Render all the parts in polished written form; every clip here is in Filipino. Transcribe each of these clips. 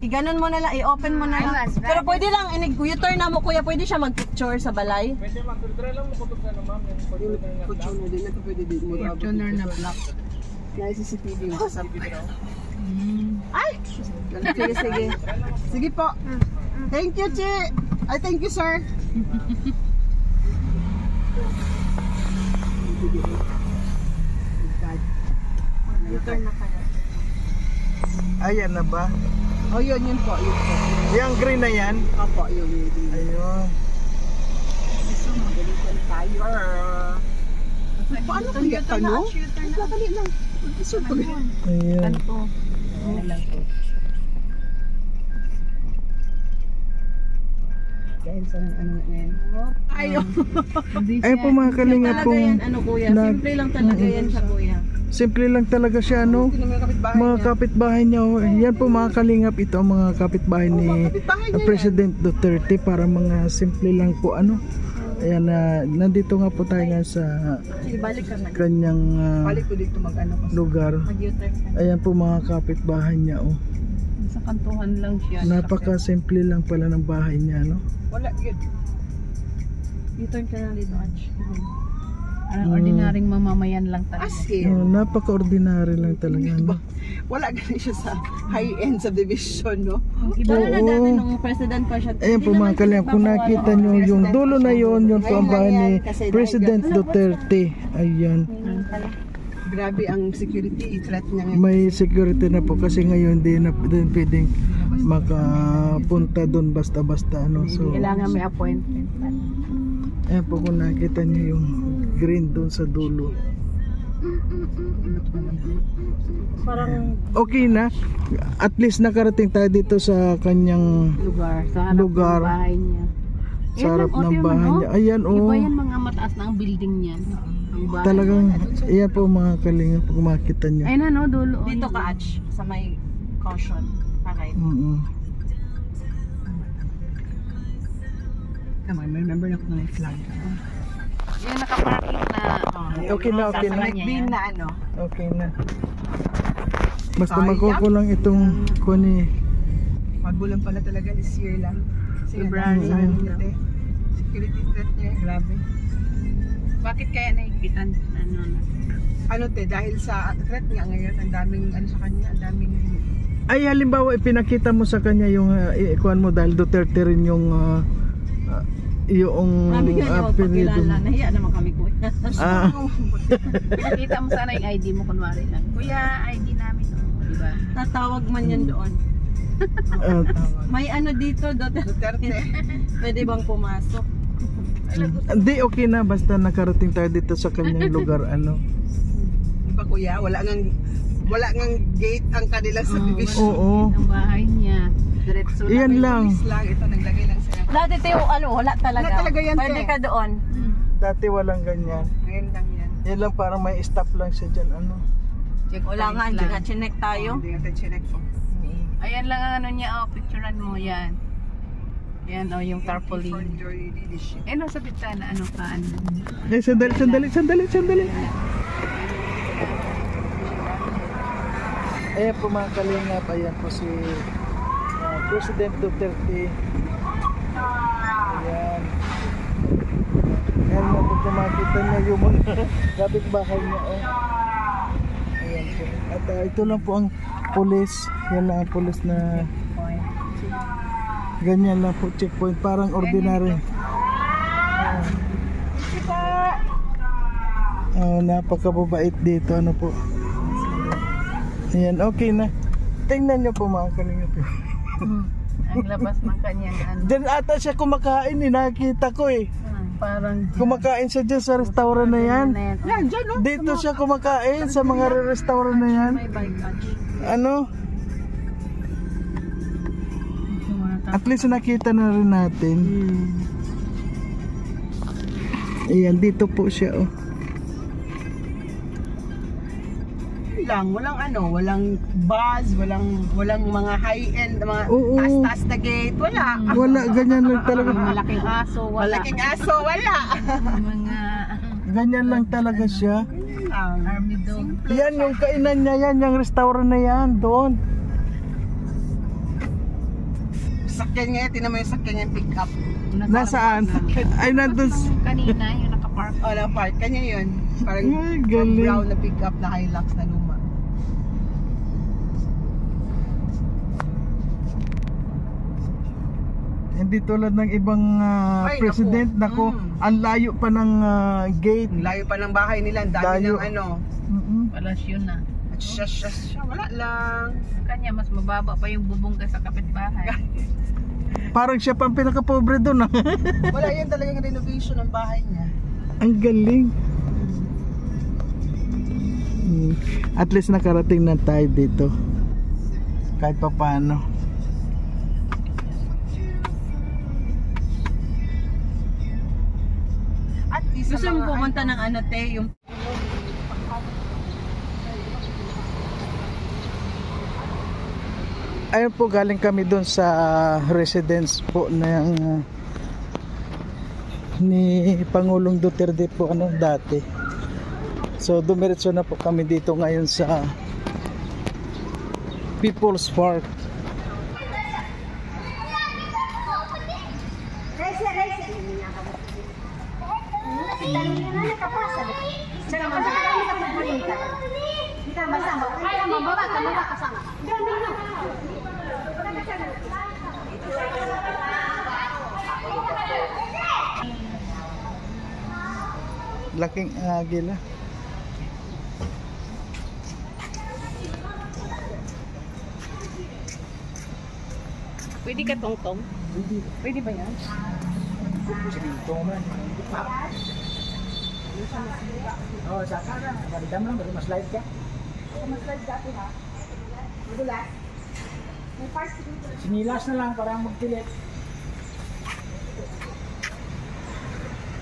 Ganon mo na lang, i-open mo na lang. Pero pwede lang, u-turn na mo kuya, pwede siya mag-picture sa balay. Pwede mag-picture lang mo kung na ma'am. Fortuner na black. Kaya CCTV mo sa ay! Sige, sige. Sige po. Thank you, Chi. I thank you, sir. U-turn na kaya. Ayan na ba? Oh, yun po. Yun po. Yung green na yan? Opo, yun. Ayun. Tayo. Paano kaya ka, no? Dali lang. Ayan. Ano po? Dahil sa ano ngayon. Ayaw. Ayun po mga kalingap Talaga kung yan, ano kuya. Simple lang talaga yan siya kuya. simple lang talaga siya, no? Mga kapitbahay niya. Yan po mga kalingap, ito ang mga kapitbahay ni President Duterte, para mga simple lang po, ano. Ayan, nandito nga po tayo nga sa kanyang lugar. Ayan po mga kapitbahay niya, oh. Sa kantuhan lang siya. Napaka-simple lang pala ng bahay niya, no? Wala yun. U-turn ka na dito, Ach. Ordinaryong mamamayan lang talaga. Napaka-ordinary lang talaga, no? Wala ganun siya sa high-end subdivision, no? Iba na dati nung president pa siya. Ayan po mga kalingap, kung nakita nyo yung dulo na yon, yun po ang bahay ni President Duterte. Ayan. Grabe ang security threat niya ngayon. May security na po kasi ngayon din na pwedeng makapunta doon basta-basta, ano. So Kailangan may appointment. ayan po, kung nakita nyo yung green doon sa dulo. Parang Okay na. At least nakarating tayo dito sa kanyang Lugar. Sa harap Lugar. ng bahay niya. sa harap ng bahay niya. Ayan, oh. Iba yan, mga mataas na ang building niyan. Ang bahay. Talagang, ayan po mga kalingap, kung makita nyo. Ayun na, no, dulo. dito ka, Ach, sa may caution. Okay. Remember na kung may flag. Yan, nakaparking na. Okay na, okay na. Green na ano. Okay na. Basta makukulang itong kuni. Magulang pala talaga this year lang. February. Security threat niya. Grabe. Bakit kaya naigpitan? Ano te, dahil sa threat niya ngayon, ang daming ano sa kanya, ang daming Ay, halimbawa, ipinakita mo sa kanya yung ikuan mo dahil Duterte rin yung bigyan niya magpakilala. Nahiya naman kami ko. Nakita mo sana yung ID mo, kunwari lang. Kuya, ID namin. Diba? Tatawag man yan doon. May ano dito, Duterte. Pwede bang pumasok? Hindi, okay na. Basta nakarating tayo dito sa kanyang lugar, ano. Diba kuya, wala ngang gate ang kanilang subdivision. Oo. Ang bahay niya. Diretso lang. Iyan lang. Ito, naglagay lang sila. Dati tayo, wala talaga. Wala talaga yan, Pwede te. ka doon. Dati walang ganyan. Ngayon lang yan. Yan lang, parang may stop lang siya dyan, ano. Wala nga, hindi nga chinek tayo. Hindi nga chinek po. Ayan lang ang ano niya, picturean mo yan. Yan, yung tarpaulin. No, sa bitana, ano ka, ano. Sandali. Ayan po mga kalingap, ayan po si President Duterte. Ayan. Ayan nga po, kung makita niya yung mga kapitbahay niya. Oh. Ayan po. At ito lang po ang pulis. Yan lang ang pulis na ganyan lang po, checkpoint. Parang ordinary. Napakababait dito, ano po. Ayan, okay na. Tingnan nyo po mga kalingap. Ang labas ng kanyang ano. Diyan ata siya kumakain, nakita ko eh. Parang Kumakain siya dyan sa restaurant na yan. Yan, dyan no? Dito siya kumakain sa mga restaurant na yan. Ano? At least nakita na rin natin. Ayan, dito po siya, oh. Walang buzz, walang mga high-end, mga Oo. taas-taas na gate, wala. Wala, ganyan lang talaga. malaking aso, wala. Malaking aso, wala. Mga Ganyan lang talaga siya. army dog. Yan yung kainan niya yan, yung restaurant na yan, doon. sasakyan niya, tinan mo yung sasakyan niya, pick up. Nasaan? Ay, nandun. Kanina, yung nakapark. Oh, na park. Kanya yun. Parang Ay, galing. brown na pick up na Hilux na luma. Hindi tulad ng ibang Ay, president, naku. nako, ang layo pa ng gate. Ang layo pa ng bahay nila, ang dami Layo. ng ano. Palasyo na. At siya, wala lang. Kanya, mas mababa pa yung bubong ka sa kapitbahay. Parang siya pang pinaka-pobre doon. Wala yan talagang renovation ng bahay niya. Ang galing. At least nakarating na tayo dito. Kahit pa paano. At least Gusto sa mo mga pumunta ng ano, te, yung Ayun po, galing kami doon sa residence po ng ni Pangulong Duterte po dati. So dumiretso na po kami dito ngayon sa People's Park. Laking agila. pwede ka tongtong? Pwede ba yan? Oh, saka na. Balita mo lang, bali mas-live ka. Sinilas na lang para magpilit.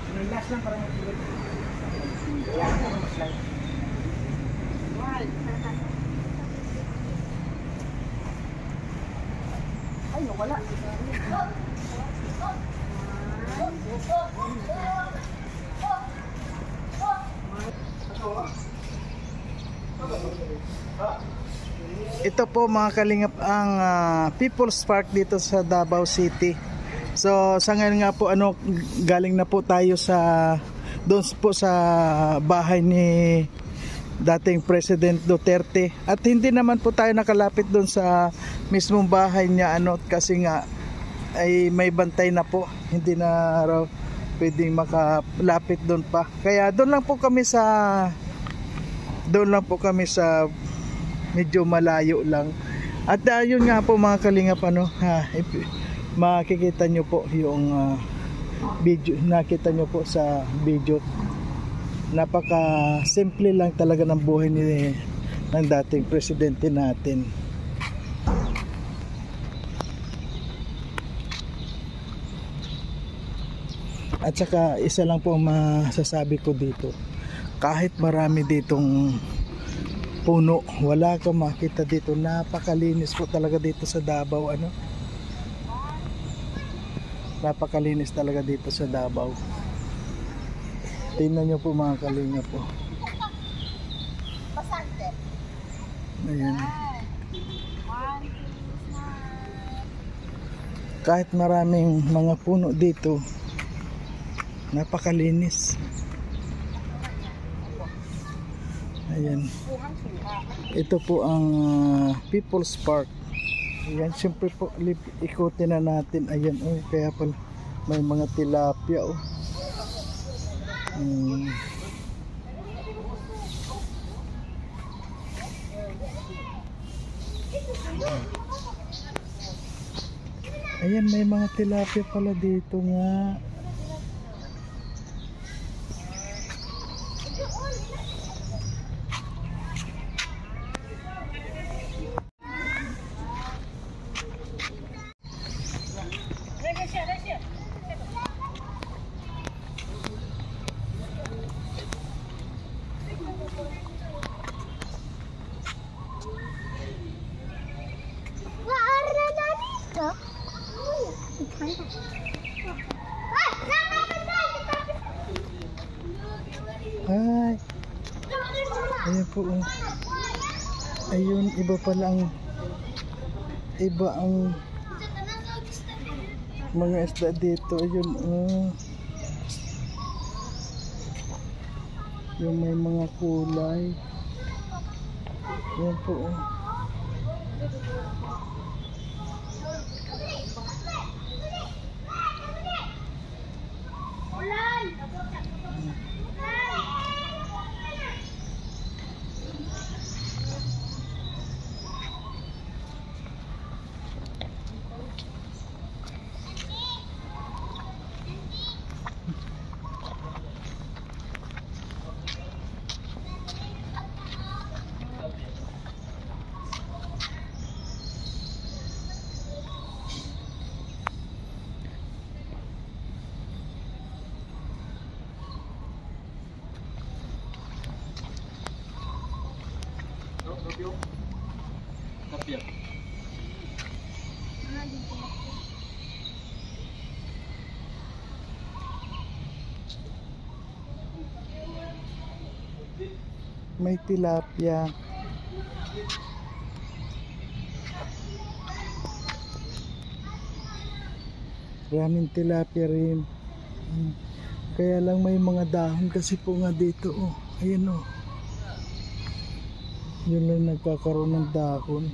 Sinilas lang para magpilit. Kaya ako mas-live. ay, wala. Ito po mga kalingap ang People's Park dito sa Davao City. So sa ngayon nga po galing na po tayo sa doon po sa bahay ni dating President Duterte at hindi naman po tayo nakalapit doon sa mismong bahay niya kasi nga ay may bantay na po, hindi na raw pwedeng makalapit doon pa, kaya doon lang po kami sa medyo malayo lang. At yun nga po mga kalingap makikita nyo po yung video, nakita nyo po sa video. Napaka simple lang talaga ng buhay ng dating presidente natin. At saka isa lang po masasabi ko dito, kahit marami ditong puno, wala kang makita dito, napakalinis po talaga dito sa Davao. Napakalinis talaga dito sa Davao. Tingnan nyo po mga kalinga po. Ayan. Kahit maraming mga puno dito, napakalinis. Ayan. Ito po ang People's Park. Ayan, siyempre po ikutin na natin. Ayan, kaya pala may mga tilapia Ayan, may mga tilapia pala dito nga. Ay, ayan po. Ayun, iba pala ang Mga isda dito, ayun, yung may mga kulay. Yan po, may tilapia. Maraming tilapia rin. Kaya lang may mga dahon kasi po nga dito, ayun yun lang nagkakaroon ng dahon.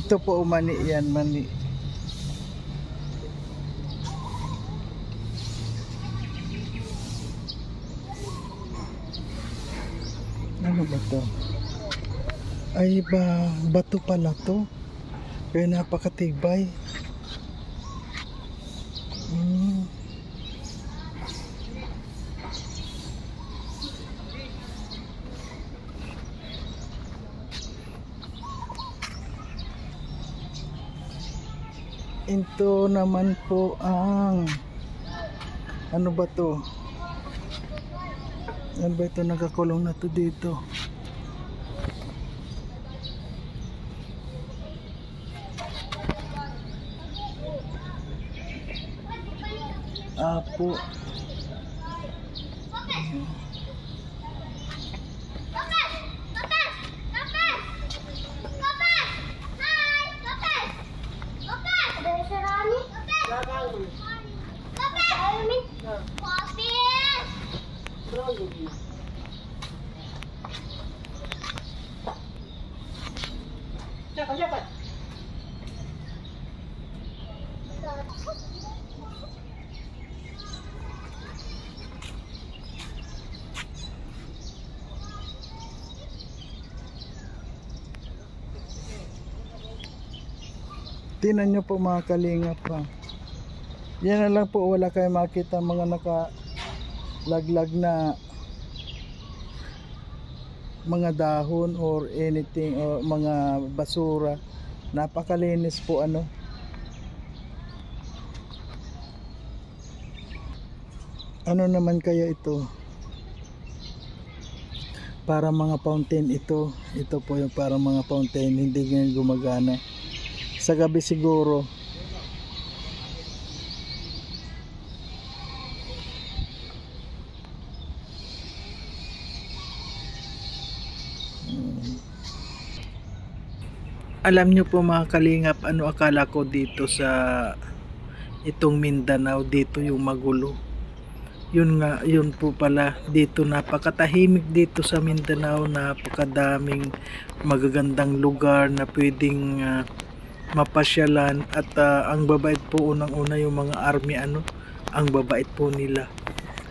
Ito po mani yan, mani. Ano ba to? Ay ba, bato pala to. Kaya napakatibay. Ito naman po ang ano ba to? Ano ba ito, nakakulong na to dito? Apo. Tingnan nyo po mga kalingap pa. Yan na lang po, wala kayo makita mga nakalaglag na mga dahon or anything or mga basura. Napakalinis po ano. Ano naman kaya ito? Para mga fountain ito. Ito po yung para mga fountain, hindi ganyan gumagana. Sa gabi siguro. Alam nyo po mga kalingap, ano akala ko dito sa itong Mindanao, dito yung magulo. Yun nga, yun po pala, dito napakatahimik dito sa Mindanao, napakadaming magagandang lugar na pwedeng mapasyalan at ang babait po unang-una yung mga army ang babait po nila.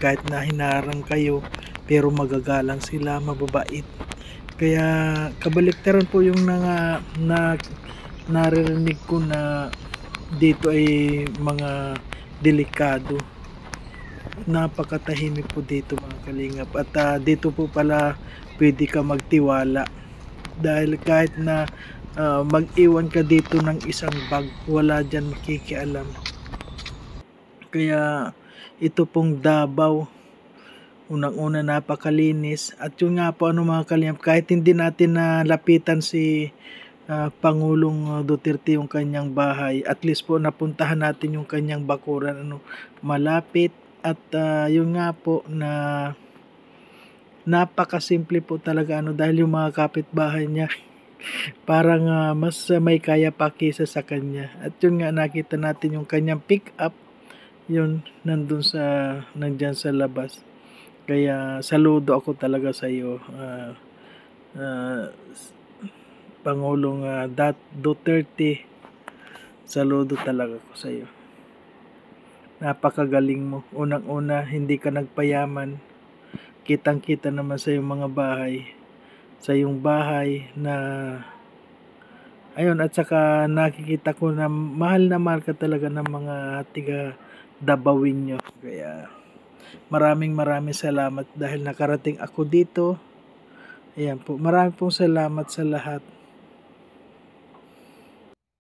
Kahit na hinarang kayo pero magagalang sila, mababait. Kaya kabaliktaran po yung naririnig ko na dito ay mga delikado. Napakatahimik po dito mga kalingap, at dito po pala pwede ka magtiwala dahil kahit na mag-iwan ka dito ng isang bag, wala dyan makikialam. Kaya ito pong Davao, unang-una napakalinis, at yun nga po mga kalingap, kahit hindi natin nalapitan si Pangulong Duterte yung kanyang bahay, at least po napuntahan natin yung kanyang bakuran, malapit. At yun nga po na napakasimple po talaga dahil yung mga kapitbahay niya parang mas may kaya pa kaysa sa kanya. At yun nga, nakita natin yung kanyang pick up, yun nandyan sa labas. Kaya saludo ako talaga sa iyo, Pangulong Duterte. Saludo talaga ako sa iyo. Napakagaling mo. Unang-una, hindi ka nagpayaman. Kitang-kita naman sa iyong mga bahay. Sa iyong bahay na ayun, at saka nakikita ko na mahal ka talaga ng mga tiga Dabawin nyo. Kaya maraming salamat dahil nakarating ako dito. Ayan po. Maraming pong salamat sa lahat.